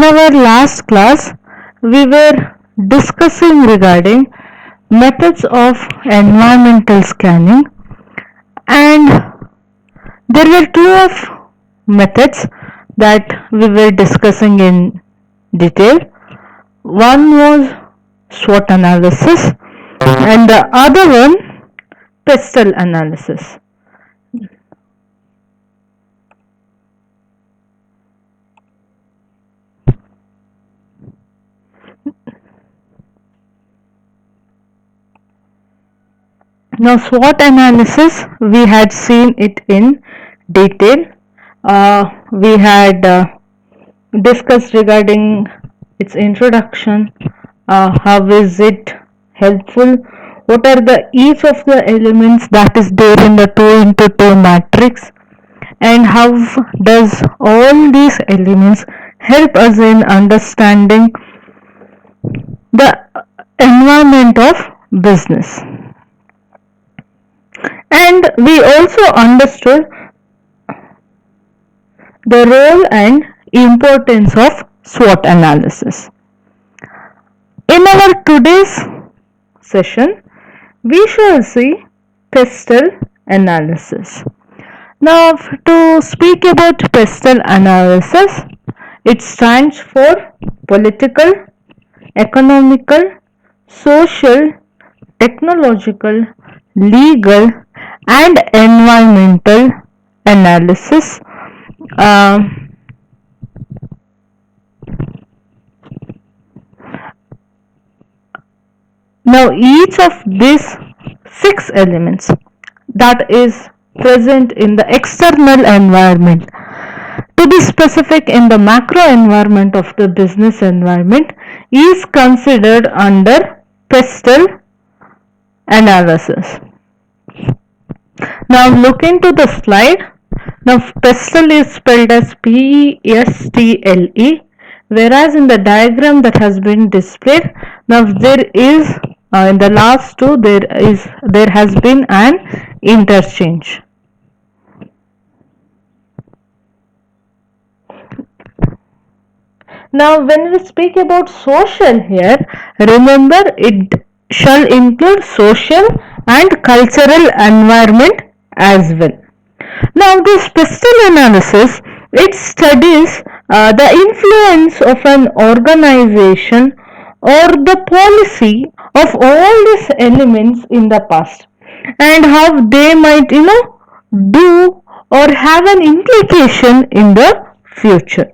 In our last class, we were discussing regarding methods of environmental scanning, and there were two of methods that we were discussing in detail. One was SWOT analysis and the other one PESTLE analysis. Now, SWOT analysis, we had seen it in detail. We had discussed regarding its introduction, how is it helpful, what are the each of the elements that is there in the 2 into 2 matrix, and how does all these elements help us in understanding the environment of business. And we also understood the role and importance of SWOT analysis. In our today's session, we shall see PESTLE analysis. Now, to speak about PESTLE analysis, it stands for political, economical, social, technological, legal, and environmental analysis. Now, each of these 6 elements that is present in the external environment, to be specific in the macro environment of the business environment, is considered under PESTLE analysis. Now look into the slide. Now PESTLE is spelled as PESTLE, whereas in the diagram that has been displayed, now there is in the last two there has been an interchange. Now when we speak about social here, remember it shall include social and cultural environment as well. Now this PESTLE analysis, it studies the influence of an organization or the policy of all these elements in the past and how they might do or have an implication in the future.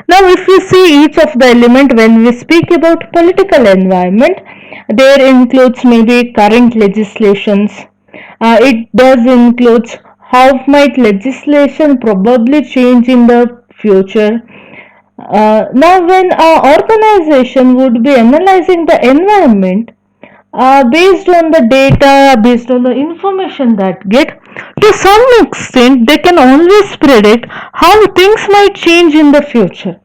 Now if we see each of the element, when we speak about political environment, there includes maybe current legislations. It does include how might legislation probably change in the future. Now when our organization would be analyzing the environment based on the data, based on the information that get, to some extent they can always predict how things might change in the future,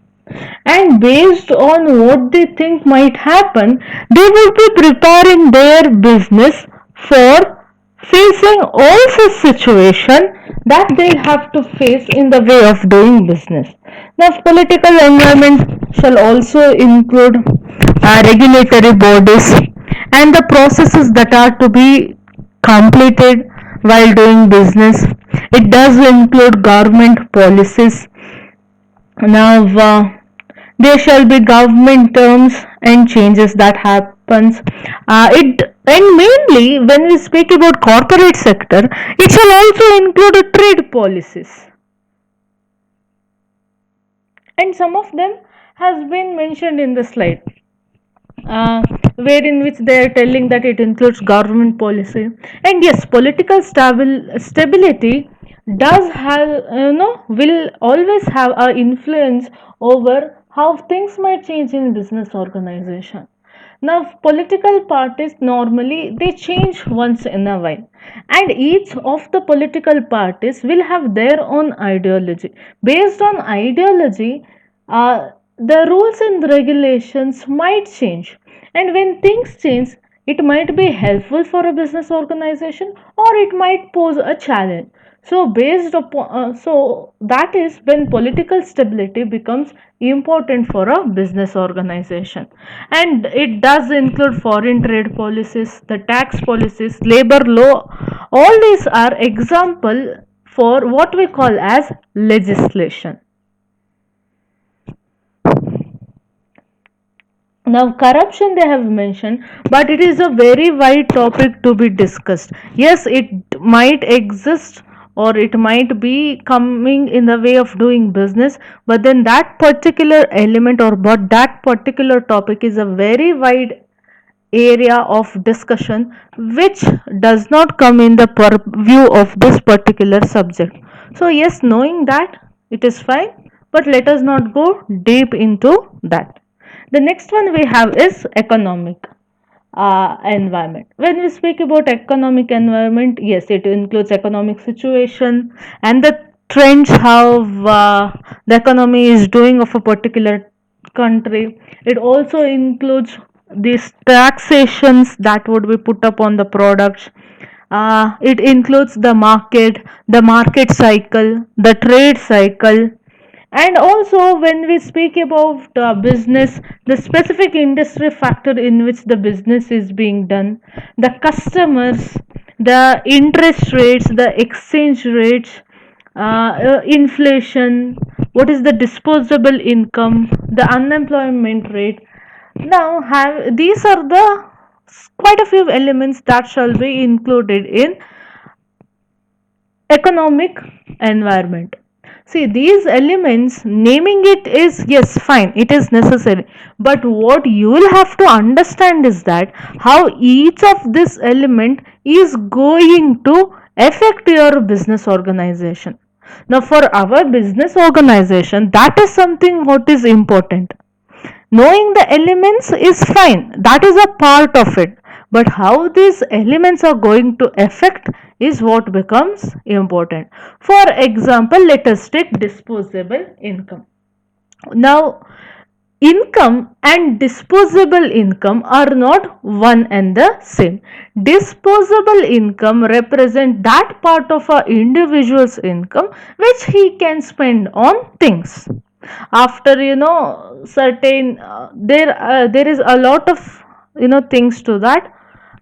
and based on what they think might happen, they will be preparing their business for facing all such situation that they'll have to face in the way of doing business. Now political environment shall also include regulatory bodies and the processes that are to be completed while doing business. It does include government policies. Now there shall be government terms and changes that happens. And mainly when we speak about corporate sector, it shall also include trade policies. And some of them has been mentioned in the slide. Where in which they are telling that it includes government policy, and yes, political stability does have will always have an influence over how things might change in business organization. Now political parties normally they change once in a while, and each of the political parties will have their own ideology. Based on ideology, the rules and regulations might change, and when things change, it might be helpful for a business organization or it might pose a challenge. So that is when political stability becomes important for a business organization, and it does include foreign trade policies, the tax policies, labor law. All these are example for what we call as legislation. Now, corruption they have mentioned, but it is a very wide topic to be discussed. Yes, it might exist or it might be coming in the way of doing business, but then that particular element or but that particular topic is a very wide area of discussion which does not come in the purview of this particular subject. So, yes, knowing that it is fine, but let us not go deep into that. The next one we have is economic environment. When we speak about economic environment, yes, it includes economic situation and the trends how the economy is doing of a particular country. It also includes these taxations that would be put up on the products. It includes the market cycle, the trade cycle, and also, when we speak about business, the specific industry factor in which the business is being done, the customers, the interest rates, the exchange rates, inflation, what is the disposable income, the unemployment rate. Now, these are the quite a few elements that shall be included in economic environment. See, these elements, naming it is, yes, fine, it is necessary, but what you will have to understand is that how each of this element is going to affect your business organization. Now, for our business organization, that is something what is important. Knowing the elements is fine, that is a part of it, but how these elements are going to affect is what becomes important. For example, let us take disposable income. Now, income and disposable income are not one and the same. Disposable income represent that part of a individual's income which he can spend on things. After certain there is a lot of things to that.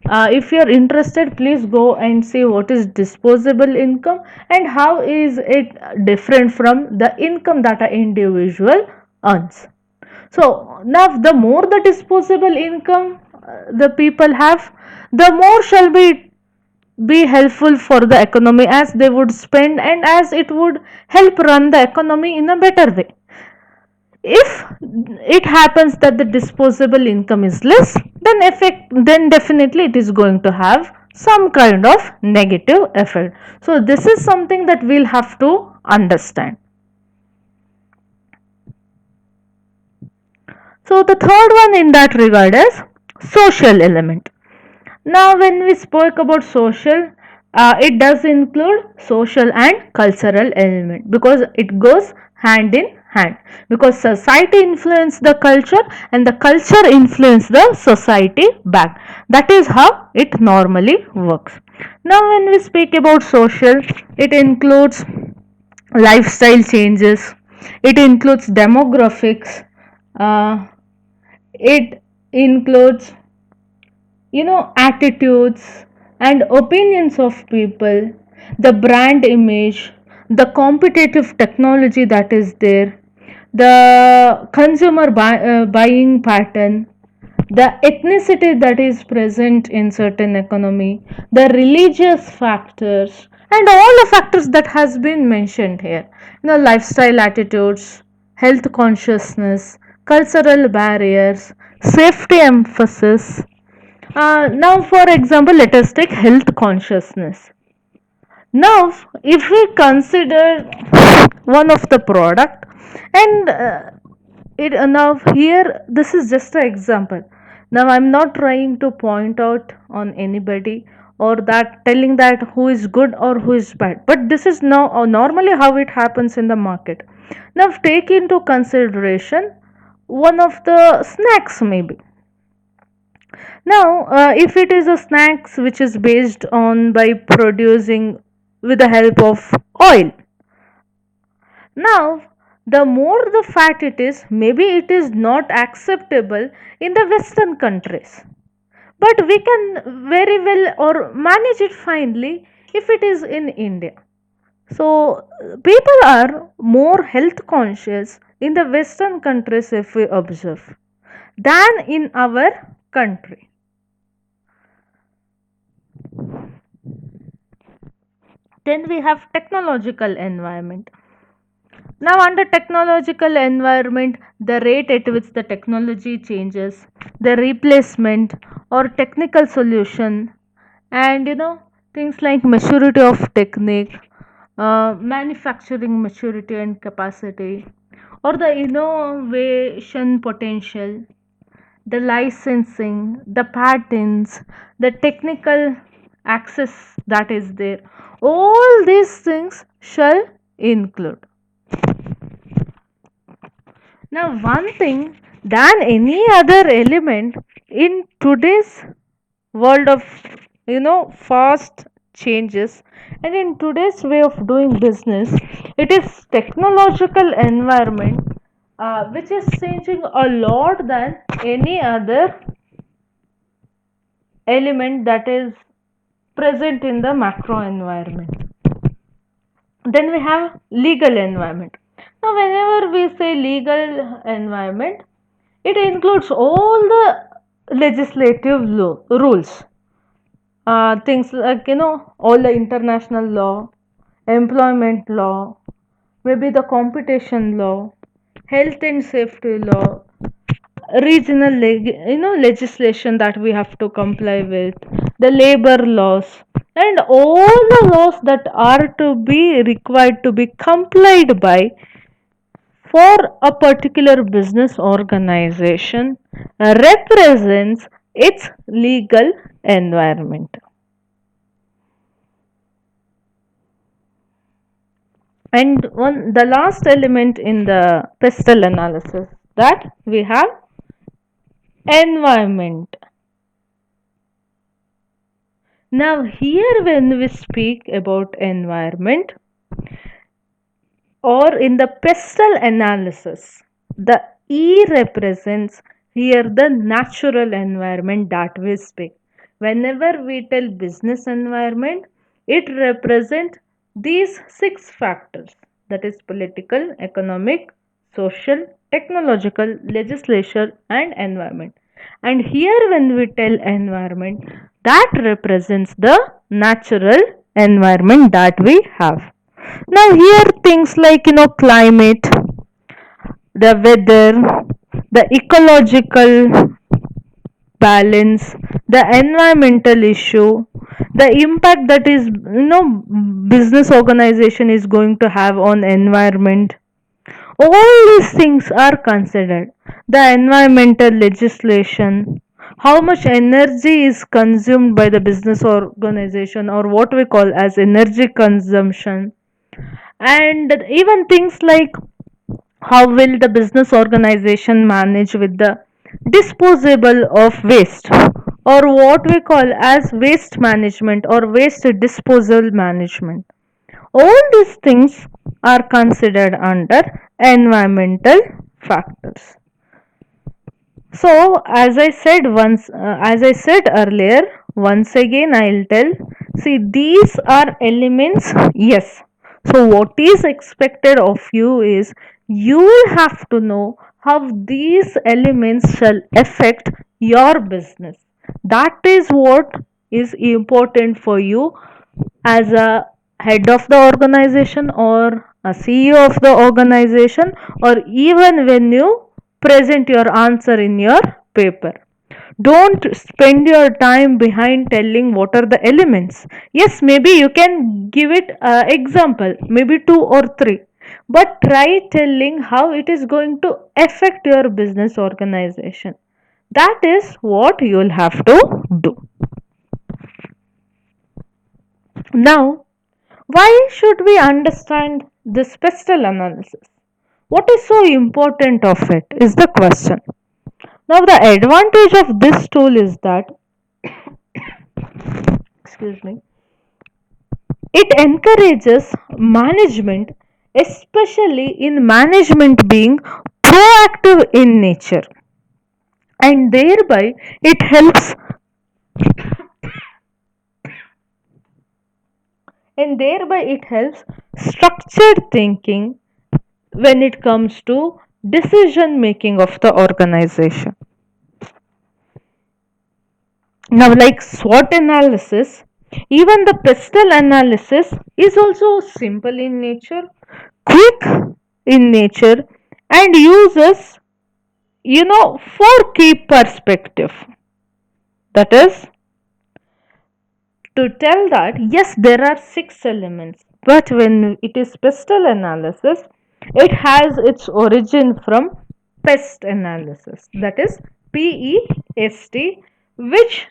If you are interested, please go and see what is disposable income and how is it different from the income that an individual earns. So now the more the disposable income the people have, the more shall be helpful for the economy, as they would spend and as it would help run the economy in a better way. If it happens that the disposable income is less, then definitely it is going to have some kind of negative effect. So this is something that we'll have to understand. So the third one in that regard is social element. Now, when we spoke about social, it does include social and cultural element because it goes hand in hand. Because society influence the culture and the culture influence the society back. That is how it normally works. Now, when we speak about social, it includes lifestyle changes. It includes demographics. Uh, it includes attitudes and opinions of people, the brand image, the competitive technology that is there, the consumer buying pattern, the ethnicity that is present in certain economy, the religious factors, and all the factors that has been mentioned here. Lifestyle attitudes, health consciousness, cultural barriers, safety emphasis. Now, for example, let us take health consciousness. Now, if we consider one of the product, and it now here this is just an example. Now, I'm not trying to point out on anybody or that telling that who is good or who is bad, but this is now normally how it happens in the market. Now, take into consideration one of the snacks maybe. Now, if it is a snacks which is based on by producing with the help of oil. Now, the more the fat it is, maybe it is not acceptable in the Western countries. But we can very well or manage it finely if it is in India. So, people are more health conscious in the Western countries if we observe than in our country. Then we have technological environment. Now, under technological environment, the rate at which the technology changes, the replacement or technical solution, and things like maturity of technique, manufacturing maturity and capacity, or the innovation potential, the licensing, the patents, the technical access that is there. All these things shall include. Now, one thing than any other element in today's world of fast changes and in today's way of doing business, it is technological environment which is changing a lot than any other element that is present in the macro environment. Then we have legal environment. Now, whenever we say legal environment, it includes all the legislative rules, things like all the international law, employment law, maybe the competition law, health and safety law, regional legislation that we have to comply with, the labor laws, and all the laws that are to be required to be complied by for a particular business organization represents its legal environment. And the last element in the PESTLE analysis that we have environment. Now, here when we speak about environment or in the PESTLE analysis, the E represents here the natural environment that we speak. Whenever we tell business environment, it represents these six factors, that is political, economic, social, technological, legislation, and environment. And here when we tell environment, that represents the natural environment that we have. Now here things like climate, the weather, the ecological balance, the environmental issue, the impact that is business organization is going to have on environment, all these things are considered. The environmental legislation, how much energy is consumed by the business organization or what we call as energy consumption, and even things like how will the business organization manage with the disposable of waste or what we call as waste management or waste disposal management. All these things are considered under environmental factors. So, as I said earlier, once again I'll tell. See, these are elements. Yes. So, what is expected of you is you will have to know how these elements shall affect your business. That is what is important for you as a head of the organization or a CEO of the organization, or even when you present your answer in your paper. Don't spend your time behind telling what are the elements. Yes, maybe you can give it example, maybe two or three, but try telling how it is going to affect your business organization. That is what you will have to do. Now, why should we understand this PESTLE analysis? What is so important of it is the question. Now, the advantage of this tool is that, excuse me, It encourages management, especially in management being proactive in nature, and thereby it helps structured thinking when it comes to decision making of the organization. Now, like SWOT analysis, even the PESTLE analysis is also simple in nature, quick in nature, and uses, four key perspective. That is to tell that yes, there are six elements, but when it is PESTLE analysis, it has its origin from PEST analysis. That is PEST, which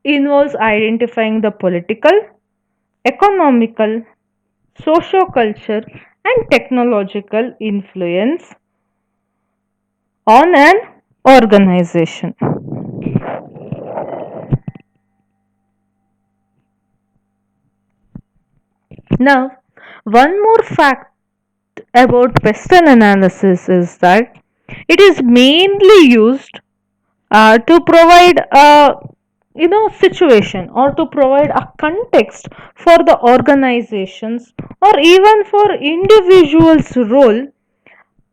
involves identifying the political, economical, socio-culture, and technological influence on an organization. Now, one more fact about PESTLE analysis is that it is mainly used to provide a situation, or to provide a context for the organizations or even for individuals role,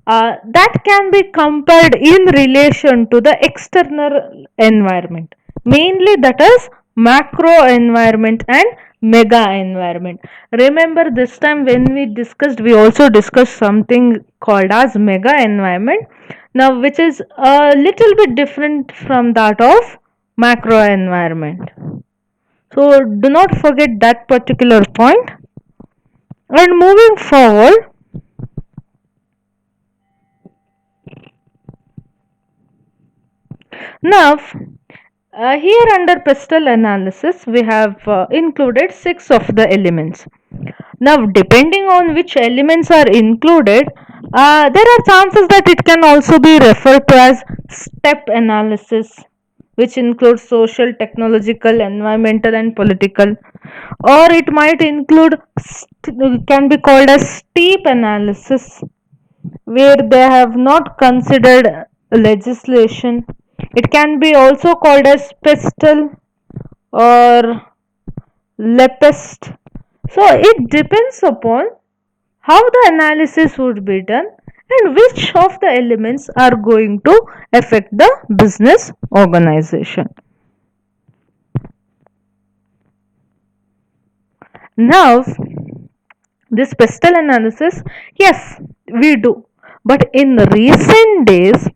that can be compared in relation to the external environment, mainly that is macro environment and mega environment. Remember, this time when we also discussed something called as mega environment, now which is a little bit different from that of macro environment. So do not forget that particular point. And moving forward, now here under PESTLE analysis, we have included six of the elements. Now, depending on which elements are included, there are chances that it can also be referred to as step analysis, which includes social, technological, environmental, and political, or it might include can be called as steep analysis, where they have not considered legislation. It can be also called as PESTLE or LEPEST. So it depends upon how the analysis would be done and which of the elements are going to affect the business organization. Now, this PESTLE analysis, yes, we do. But in recent days,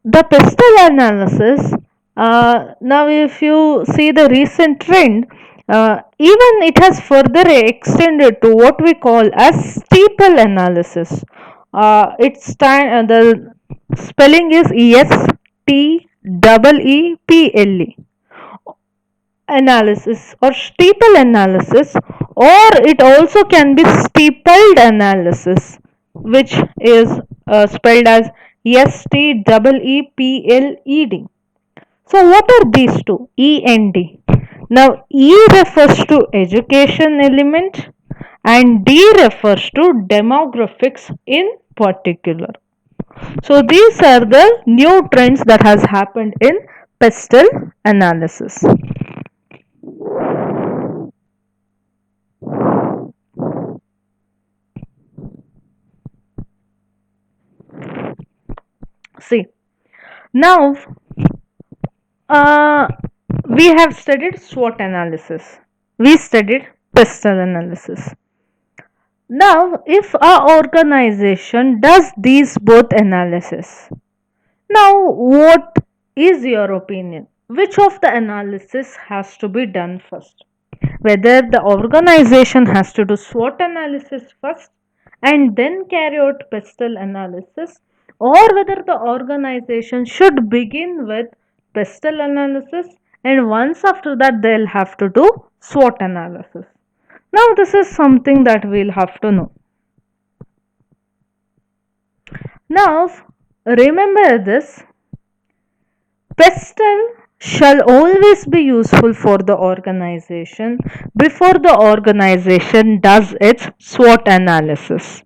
the PESTLE analysis, now if you see the recent trend, even it has further extended to what we call as steeple analysis. The spelling is STEEPLE analysis or steeple analysis, or it also can be steepled analysis, which is spelled as STEEPLED. So what are these two? E and D. Now E refers to education element and D refers to demographics in particular. So these are the new trends that has happened in PESTLE analysis. See, now uh, we have studied SWOT analysis. We studied PESTLE analysis. Now, if our organization does these both analysis, now what is your opinion? Which of the analysis has to be done first? Whether the organization has to do SWOT analysis first and then carry out PESTLE analysis, or whether the organization should begin with PESTLE analysis and once after that they'll have to do SWOT analysis. Now this is something that we'll have to know. Now remember this, PESTLE shall always be useful for the organization before the organization does its SWOT analysis,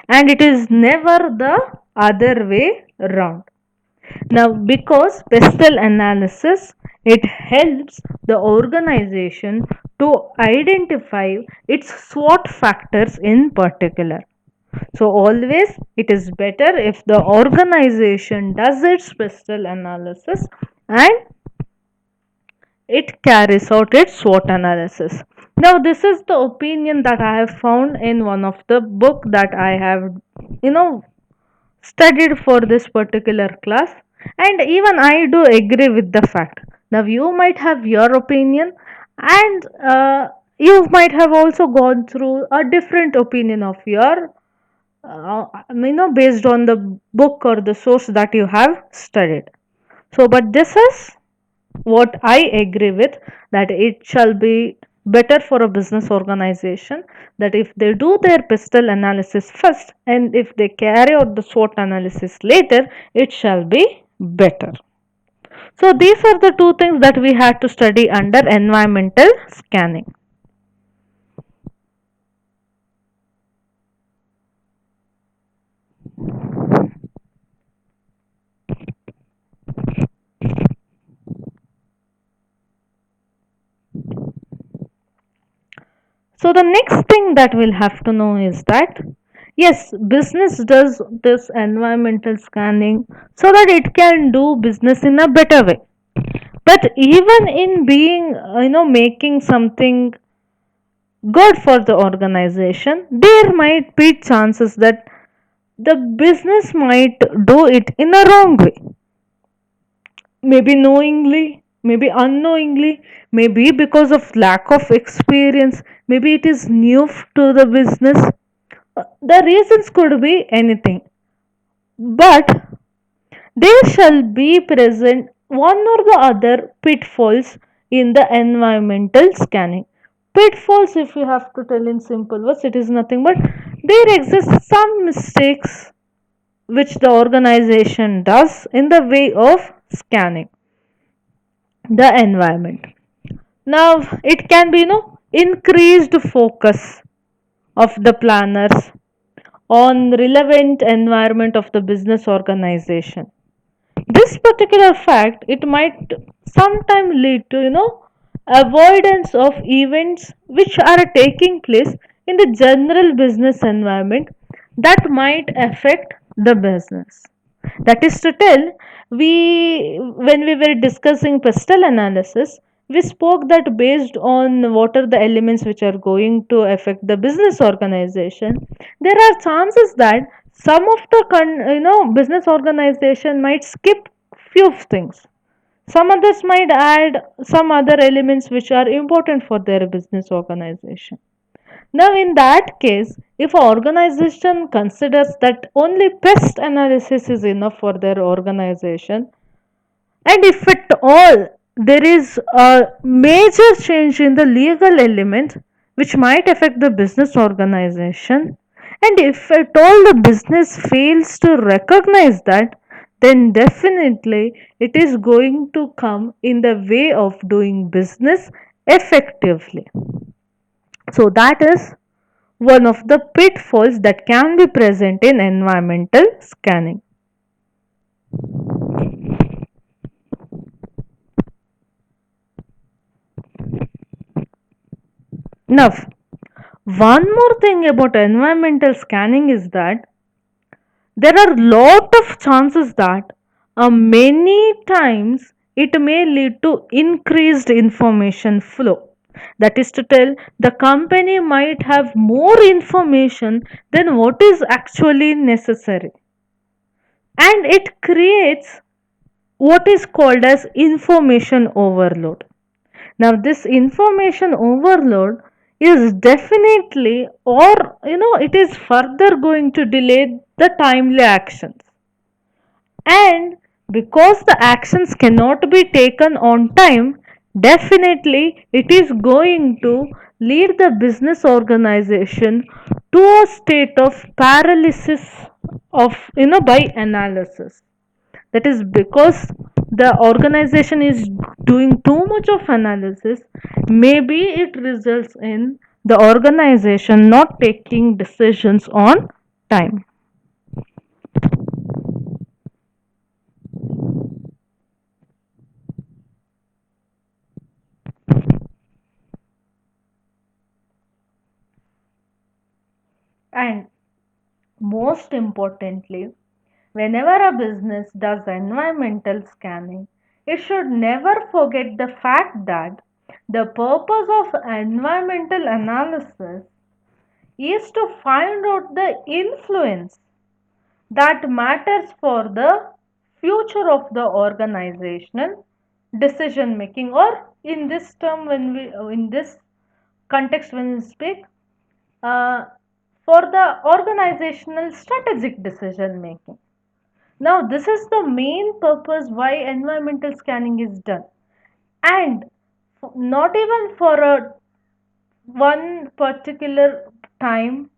and it is never the other way round. Now, because PESTLE analysis, it helps the organization to identify its SWOT factors in particular. So always it is better if the organization does its PESTLE analysis and it carries out its SWOT analysis. Now this is the opinion that I have found in one of the book that I have you know studied for this particular class, and even I do agree with the fact. Now you might have your opinion, and you might have also gone through a different opinion of your based on the book or the source that you have studied. So but this is what I agree with, that it shall be better for a business organization that if they do their PESTLE analysis first and if they carry out the SWOT analysis later, it shall be better. So these are the two things that we had to study under environmental scanning. So the next thing that we'll have to know is that yes, business does this environmental scanning so that it can do business in a better way. But even in being, making something good for the organization, there might be chances that the business might do it in a wrong way. Maybe knowingly, maybe unknowingly, maybe because of lack of experience, maybe it is new to the business. The reasons could be anything. But there shall be present one or the other pitfalls in the environmental scanning. Pitfalls, if you have to tell in simple words, it is nothing but there exist some mistakes which the organization does in the way of scanning the environment. Now, it can be, increased focus of the planners on relevant environment of the business organization. This particular fact, it might sometime lead to avoidance of events which are taking place in the general business environment that might affect the business. That is to tell, we when we were discussing PESTLE analysis, we spoke that based on what are the elements which are going to affect the business organization, there are chances that some of the business organization might skip few things. Some others might add some other elements which are important for their business organization. Now, in that case, if an organization considers that only pest analysis is enough for their organization, and if at all there is a major change in the legal element which might affect the business organization, and if at all the business fails to recognize that, then definitely it is going to come in the way of doing business effectively. So, that is one of the pitfalls that can be present in environmental scanning. Now, one more thing about environmental scanning is that there are lot of chances that many times it may lead to increased information flow. That is to tell, the company might have more information than what is actually necessary, and it creates what is called as information overload. Now, this information overload is definitely, or it is further going to delay the timely actions. And because the actions cannot be taken on time, definitely it is going to lead the business organization to a state of paralysis of by analysis. That is because the organization is doing too much of analysis, maybe it results in the organization not taking decisions on time. And most importantly, whenever a business does environmental scanning, it should never forget the fact that the purpose of environmental analysis is to find out the influence that matters for the future of the organizational decision making, or in this term when we in this context when we speak, uh, for the organizational strategic decision making. Now this is the main purpose why environmental scanning is done, and not even for a one particular time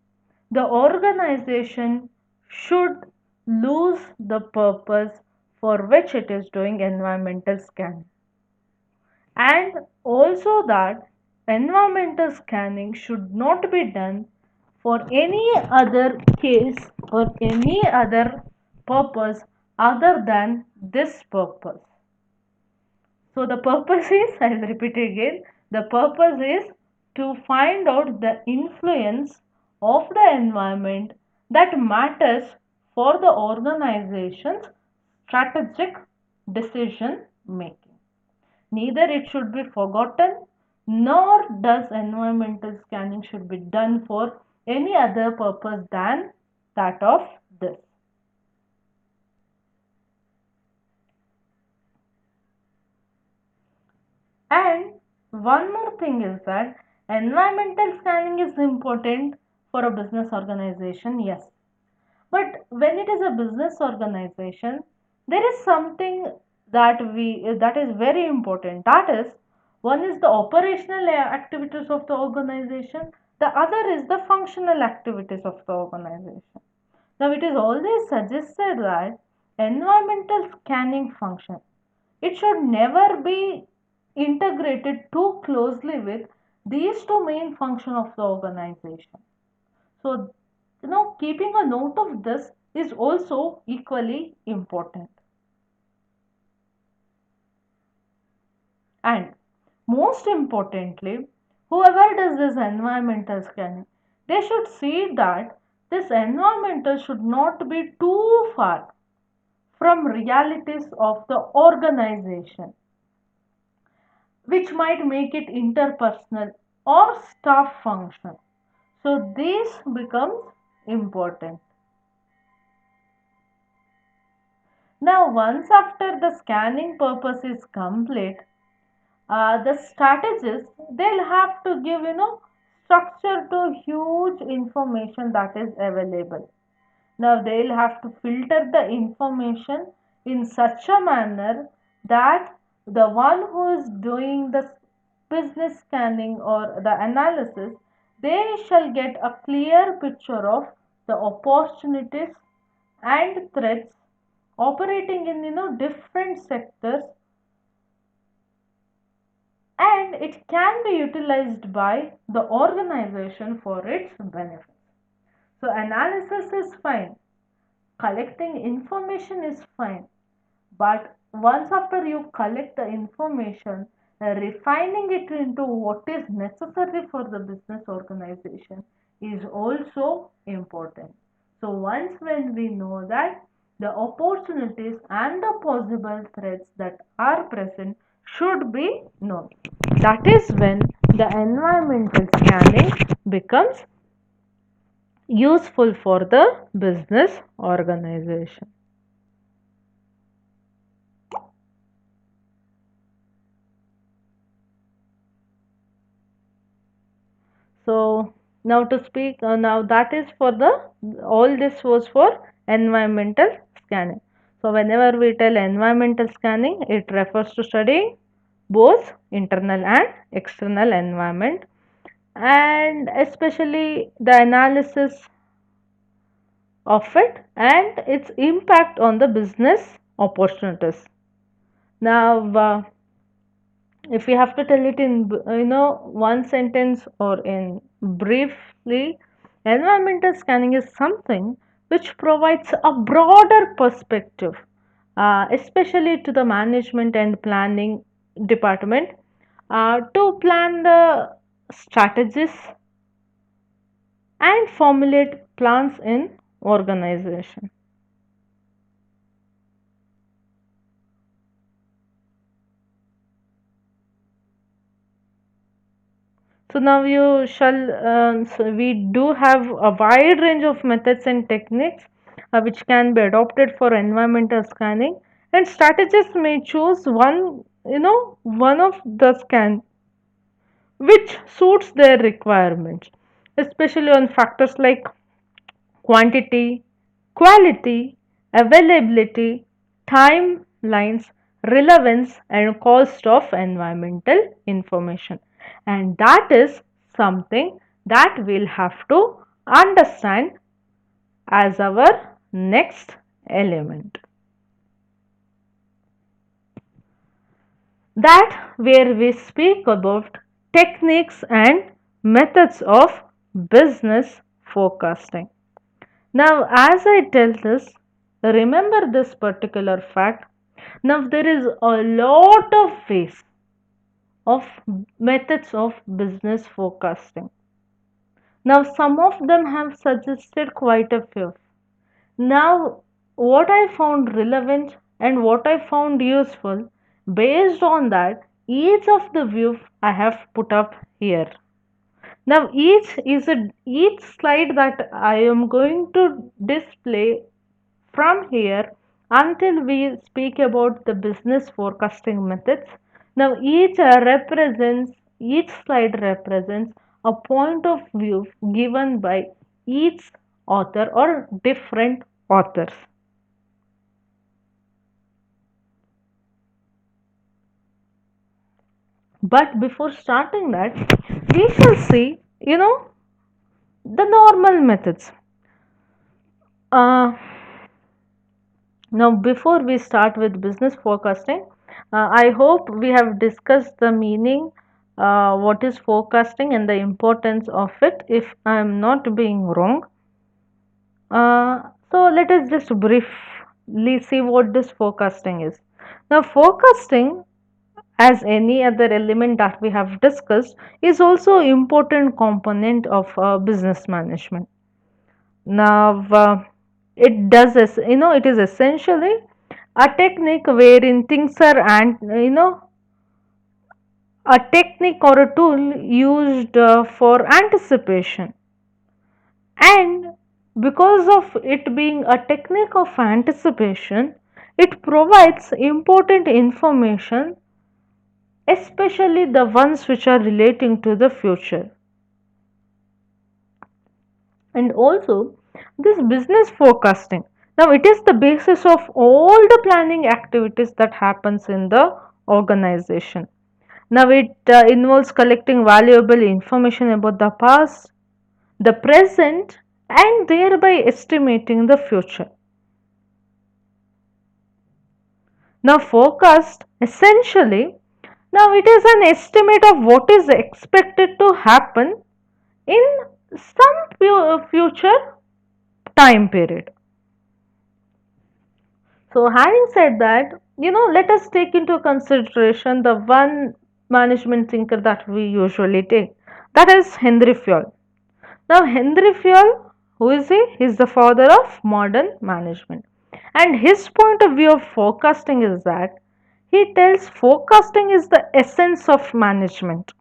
the organization should lose the purpose for which it is doing environmental scanning, and also that environmental scanning should not be done for any other case or any other purpose other than this purpose. So the purpose is, I'll repeat again, the purpose is to find out the influence of the environment that matters for the organization's strategic decision making. Neither it should be forgotten, nor does environmental scanning should be done for any other purpose than that of this. And one more thing is that environmental scanning is important for a business organization, yes. But when it is a business organization, there is something that is very important. That is, one is the operational activities of the organization, the other is the functional activities of the organization. Now, it is always suggested that environmental scanning function, it should never be integrated too closely with these two main functions of the organization. So, keeping a note of this is also equally important. And most importantly, whoever does this environmental scanning, they should see that this environmental should not be too far from realities of the organization, which might make it interpersonal or staff function. So this becomes important. Now, once after the scanning purpose is complete, the strategists they'll have to give structure to huge information that is available. Now they'll have to filter the information in such a manner that the one who is doing the business scanning or the analysis, they shall get a clear picture of the opportunities and threats operating in different sectors, and it can be utilized by the organization for its benefit. So analysis is fine, collecting information is fine, but once after you collect the information, refining it into what is necessary for the business organization is also important. So once when we know that the opportunities and the possible threats that are present should be known, that is when the environmental scanning becomes useful for the business organization. So now to speak, now that is for the all this was for environmental scanning. So whenever we tell environmental scanning, it refers to studying both internal and external environment, and especially the analysis of it and its impact on the business opportunities. Now, if we have to tell it in one sentence or in briefly, environmental scanning is something which provides a broader perspective, especially to the management and planning department, to plan the strategies and formulate plans in organization. So now you shall, so we do have a wide range of methods and techniques which can be adopted for environmental scanning, and strategists may choose one of the scan which suits their requirements, especially on factors like quantity, quality, availability, timelines, relevance, and cost of environmental information. And that is something that we'll have to understand as our next element. That where we speak about techniques and methods of business forecasting. Now, as I tell this, remember this particular fact. Now, there is a lot of ways of methods of business forecasting. Now, some of them have suggested quite a few. Now, what I found relevant and what I found useful, based on that, each of the views I have put up here. Now each slide that I am going to display from here until we speak about the business forecasting methods. Now each slide represents a point of view given by each author or different authors. But before starting that, we shall see, the normal methods. Uh, Now, before we start with business forecasting, I hope we have discussed the meaning, what is forecasting, and the importance of it. If I am not being wrong, so let us just briefly see what this forecasting is. Now, forecasting, as any other element that we have discussed, is also important component of business management. Now, it is essentially a technique wherein things are, and a technique or a tool used for anticipation, and because of it being a technique of anticipation, it provides important information, especially the ones which are relating to the future. And also this business forecasting, now it is the basis of all the planning activities that happens in the organization. Now it involves collecting valuable information about the past, the present, and thereby estimating the future. Now forecast essentially, now it is an estimate of what is expected to happen in some future time period. So, having said that, let us take into consideration the one management thinker that we usually take, that is Henry Fayol. Now, Henry Fayol, who is he? He is the father of modern management. And his point of view of forecasting is that he tells forecasting is the essence of management.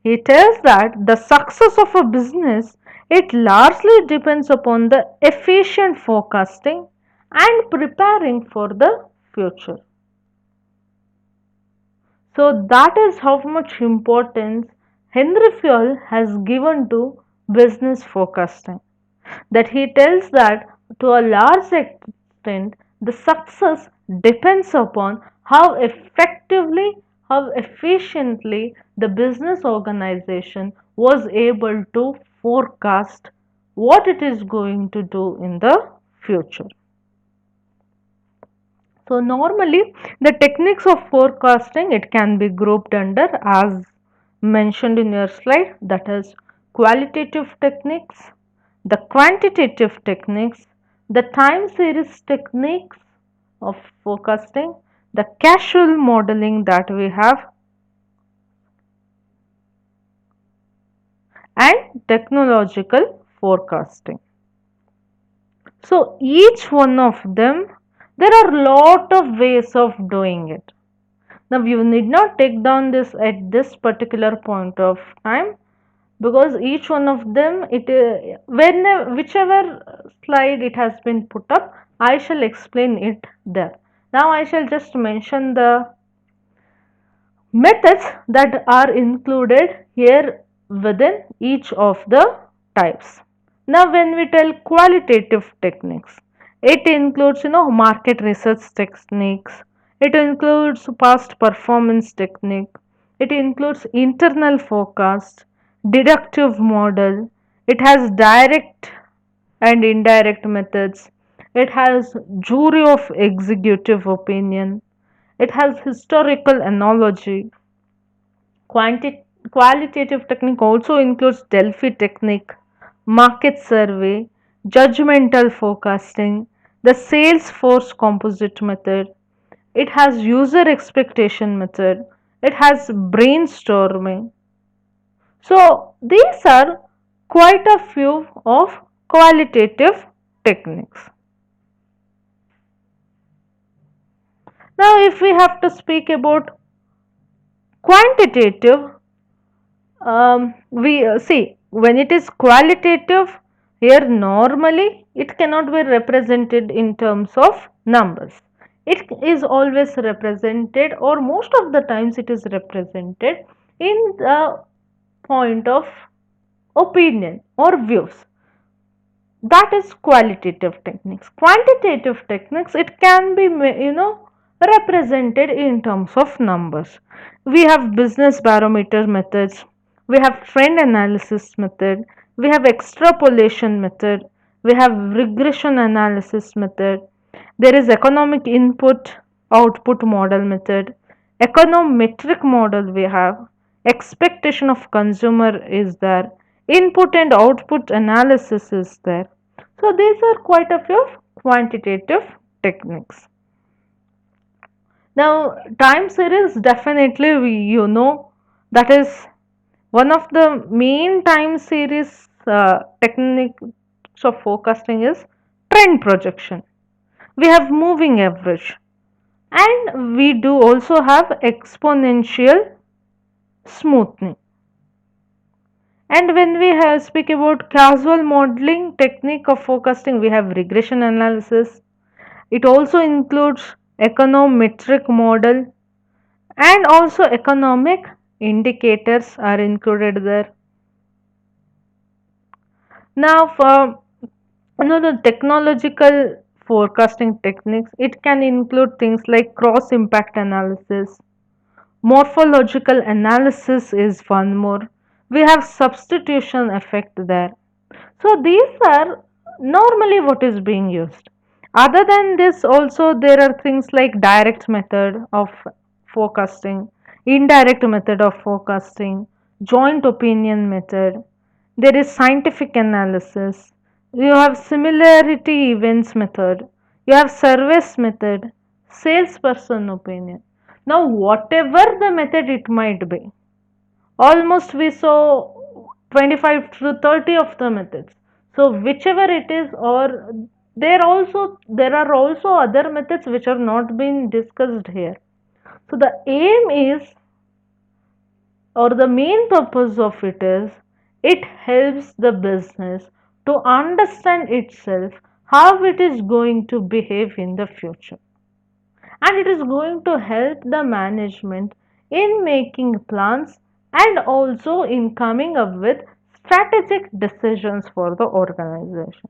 He tells that the success of a business, it largely depends upon the efficient forecasting and preparing for the future. So that is how much importance Henry Fayol has given to business forecasting. That he tells that to a large extent the success depends upon how effectively, how efficiently the business organization was able to forecast what it is going to do in the future. So normally the techniques of forecasting, it can be grouped under as mentioned in your slide, that is qualitative techniques, the quantitative techniques, the time series techniques of forecasting, the casual modeling that we have, and technological forecasting. So each one of them, there are lot of ways of doing it. Now you need not take down this at this particular point of time, because each one of them, it when whichever slide it has been put up, I shall explain it there. Now I shall just mention the methods that are included here within each of the types. Now when we tell qualitative techniques, it includes market research techniques, it includes past performance technique, it includes internal forecast, deductive model, it has direct and indirect methods, it has jury of executive opinion, it has historical analogy. Qualitative technique also includes Delphi technique, market survey, judgmental forecasting, the sales force composite method. It has user expectation method. It has brainstorming. So these are quite a few of qualitative techniques. Now if we have to speak about quantitative, we see when it is qualitative, here normally it cannot be represented in terms of numbers. It is always represented, or most of the times it is represented in the point of opinion or views. That is qualitative techniques. Quantitative techniques, it can be represented in terms of numbers. We have business barometer methods, we have trend analysis method, we have extrapolation method, we have regression analysis method, there is economic input output model method, econometric model, we have expectation of consumer is there, input and output analysis is there. So these are quite a few quantitative techniques. Now time series, definitely that is one of the main time series techniques of forecasting is trend projection. We have moving average, and we do also have exponential smoothing. And when we speak about causal modeling technique of forecasting, we have regression analysis. It also includes econometric model, and also economic indicators are included there. Now for the technological forecasting techniques, it can include things like cross impact analysis, morphological analysis is one more. We have substitution effect there. So these are normally what is being used. Other than this, also there are things like direct method of forecasting, indirect method of forecasting, joint opinion method. There is scientific analysis. You have similarity events method. You have service method, salesperson opinion. Now, whatever the method it might be, almost we saw 25 to 30 of the methods. So whichever it is, or there are also other methods which are not being discussed here. So the aim is, or the main purpose of it is, it helps the business to understand itself how it is going to behave in the future, and it is going to help the management in making plans and also in coming up with strategic decisions for the organization.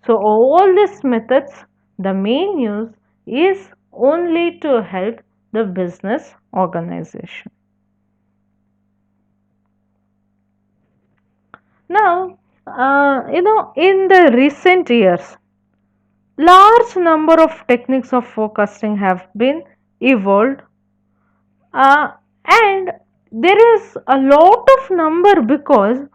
So all these methods, the main use is only to help the business organization. Now in the recent years, large number of techniques of forecasting have been evolved, uh, and there is a lot of number because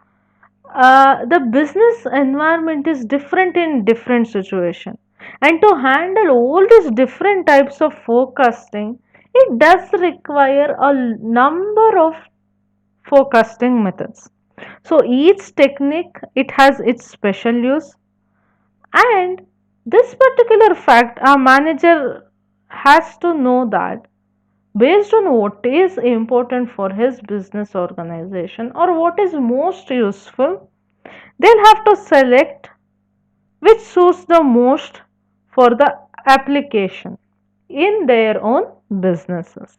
the business environment is different in different situation, and to handle all these different types of forecasting, it does require a number of forecasting methods. So each technique, it has its special use, and this particular fact a manager has to know that based on what is important for his business organization or what is most useful, they'll have to select which suits the most for the application in their own businesses.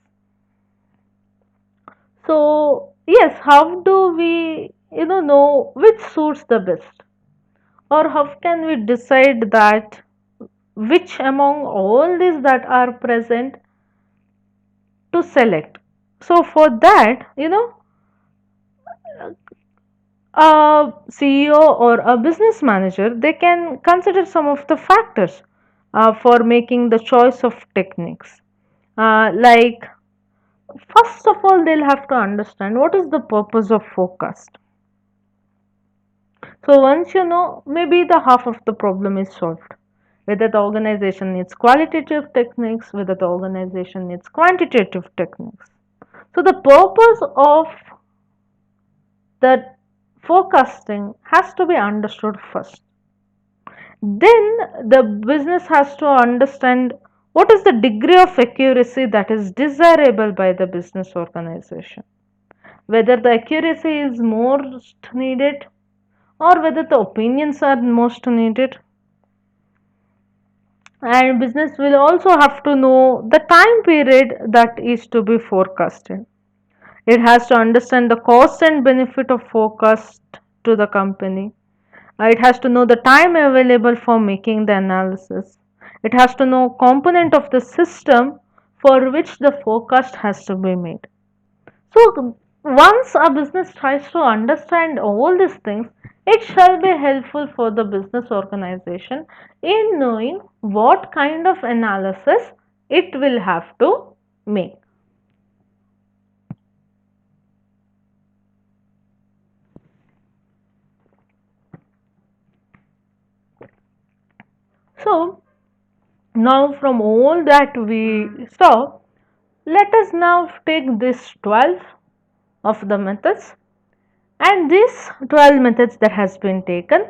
So yes, how do we know which suits the best, or how can we decide that which among all these that are present to select? So for that, a CEO or a business manager, they can consider some of the factors for making the choice of techniques. Like, first of all, they'll have to understand what is the purpose of forecast. So once you know, maybe the half of the problem is solved. Whether the organization needs qualitative techniques, whether the organization needs quantitative techniques. So the purpose of the forecasting has to be understood first. Then the business has to understand what is the degree of accuracy that is desirable by the business organization. Whether the accuracy is most needed or whether the opinions are most needed. And business will also have to know the time period that is to be forecasted. It has to understand the cost and benefit of forecast to the company. It has to know the time available for making the analysis. It has to know component of the system for which the forecast has to be made. So once a business tries to understand all these things, it shall be helpful for the business organization in knowing what kind of analysis it will have to make. So now from all that we saw, let us now take this 12 of the methods, and these 12 methods that has been taken,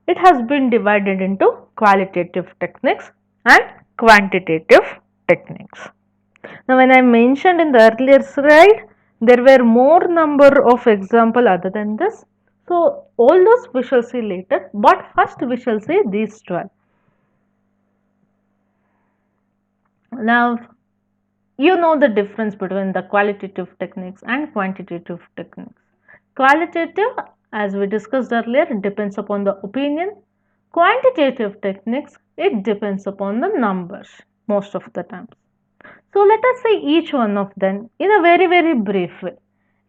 it has been divided into qualitative techniques and quantitative techniques. Now when I mentioned in the earlier slide, there were more number of example other than this. So all those we shall see later, but first we shall see these 12. Now you know the difference between the qualitative techniques and quantitative techniques. Qualitative, as we discussed earlier, depends upon the opinion. Quantitative techniques, it depends upon the numbers most of the times. So let us see each one of them in a very, very brief way.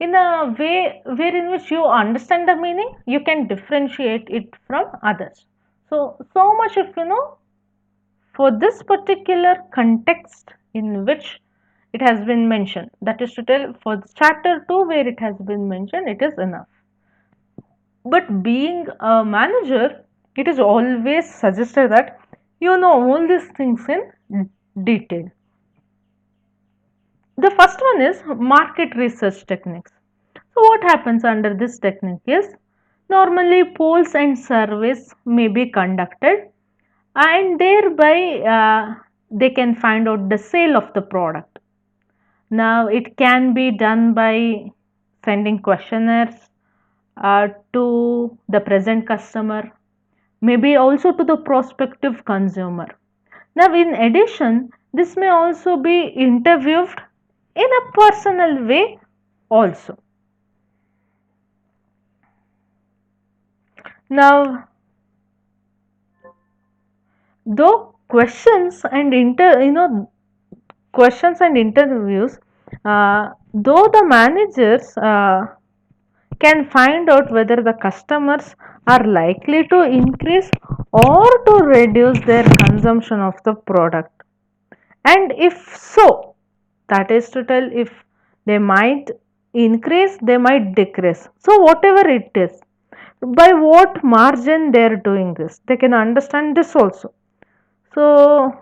In a way wherein which you understand the meaning, you can differentiate it from others. So much if you know for this particular context in which it has been mentioned, that is to tell for chapter 2 where it has been mentioned, it is enough. But being a manager, it is always suggested that you know all these things in detail. The first one is market research techniques. So what happens under this technique is, normally polls and surveys may be conducted, and thereby they can find out the sale of the product. Now it can be done by sending questionnaires to the present customer, maybe also to the prospective consumer. Now in addition, this may also be interviewed in a personal way also. Now though questions and interviews, though the managers can find out whether the customers are likely to increase or to reduce their consumption of the product. And if so, that is to tell if they might increase, they might decrease. So, whatever it is, by what margin they are doing this, they can understand this also. So,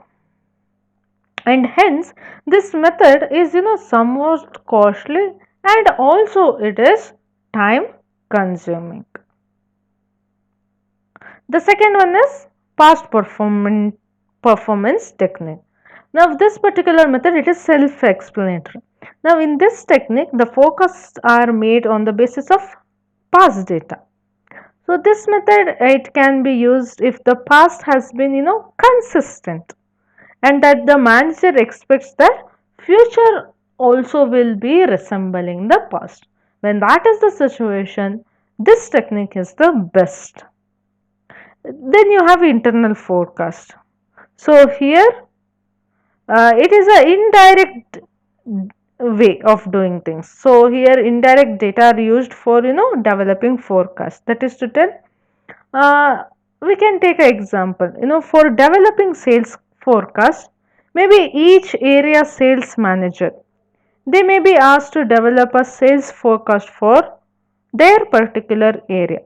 and hence this method is somewhat costly and also it is time consuming. The second one is past performance technique. Now this particular method, it is self explanatory. Now in this technique the forecasts are made on the basis of past data. So this method, it can be used if the past has been consistent and that the manager expects that future also will be resembling the past. When that is the situation, this technique is the best. Then you have internal forecast. So here it is an indirect way of doing things. So here indirect data are used for developing forecast. That is to tell, we can take an example. For developing sales forecast, maybe each area sales manager, they may be asked to develop a sales forecast for their particular area.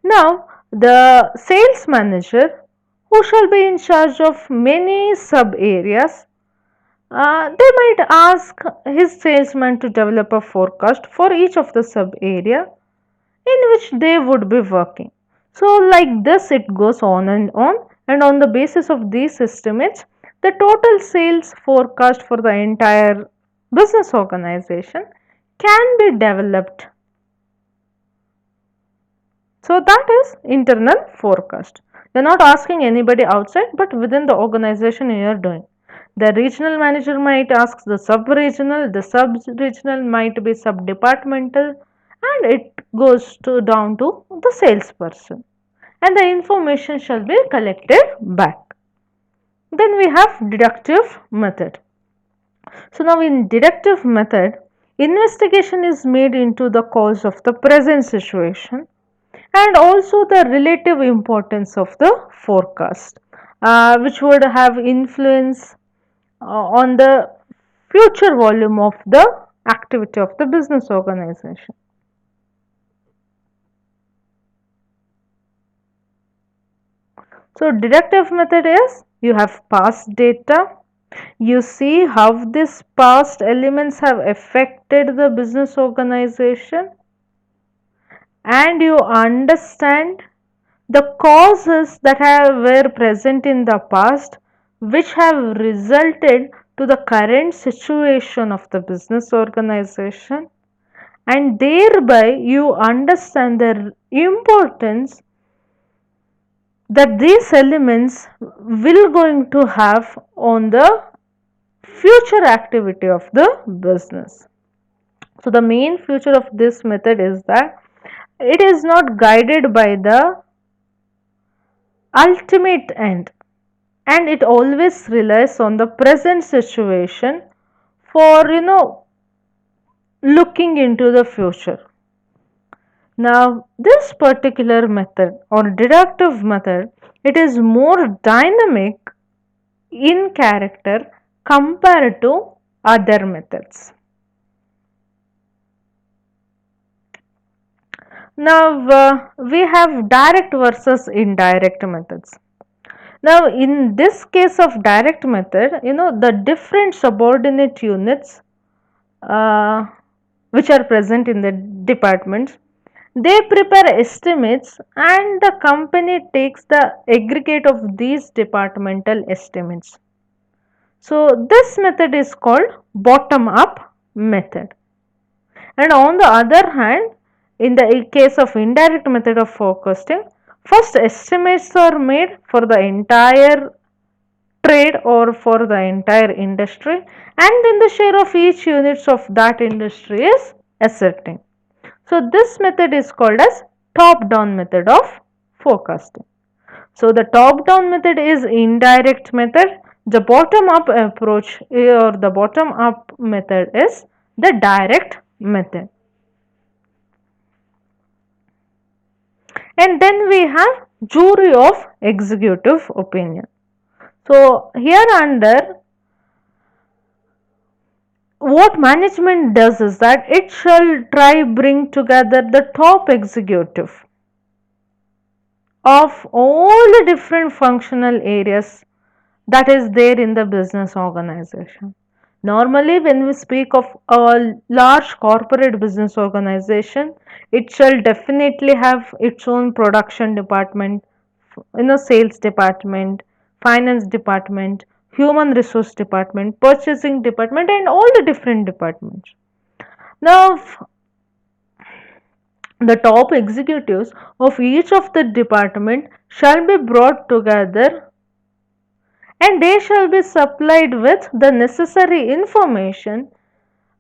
Now, the sales manager, who shall be in charge of many sub areas, they might ask his salesman to develop a forecast for each of the sub area in which they would be working. So, like this, it goes on, and on the basis of these estimates, the total sales forecast for the entire business organization can be developed. So that is internal forecast. You're not asking anybody outside, but within the organization you are doing. The regional manager might ask the sub-regional, the sub-regional might be sub-departmental, and it goes down to the salesperson. And the information shall be collected back. Then we have deductive method. So now in deductive method, investigation is made into the cause of the present situation and also the relative importance of the forecast, which would have influence on the future volume of the activity of the business organization. So deductive method is, you have past data, you see how these past elements have affected the business organization, and you understand the causes that were present in the past which have resulted to the current situation of the business organization, and thereby you understand the importance that these elements will going to have on the future activity of the business. So the main feature of this method is that it is not guided by the ultimate end, and it always relies on the present situation for looking into the future. Now this particular method or deductive method, it is more dynamic in character compared to other methods. Now we have direct versus indirect methods. Now in this case of direct method, the different subordinate units which are present in the departments, they prepare estimates and the company takes the aggregate of these departmental estimates. So this method is called bottom up method. And on the other hand, in the case of indirect method of forecasting, first estimates are made for the entire trade or for the entire industry, and then the share of each units of that industry is ascertained. So this method is called as top down method of forecasting. So the top down method is indirect method, the bottom up approach or the bottom up method is the direct method. And then we have jury of executive opinion. So here under, what management does is that it shall try bring together the top executive of all the different functional areas that is there in the business organization. Normally, when we speak of a large corporate business organization, it shall definitely have its own production department, sales department, finance department, human resource department, purchasing department, and all the different departments. Now, the top executives of each of the department shall be brought together, and they shall be supplied with the necessary information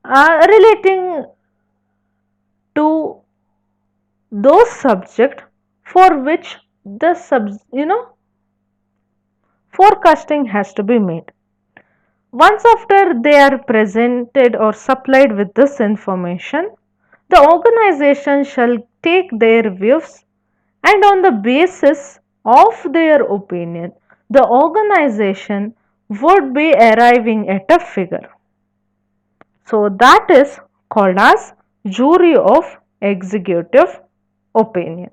relating to those subject for which the forecasting has to be made. Once after they are presented or supplied with this information, the organization shall take their views, and on the basis of their opinion, the organization would be arriving at a figure. So that is called as jury of executive opinion.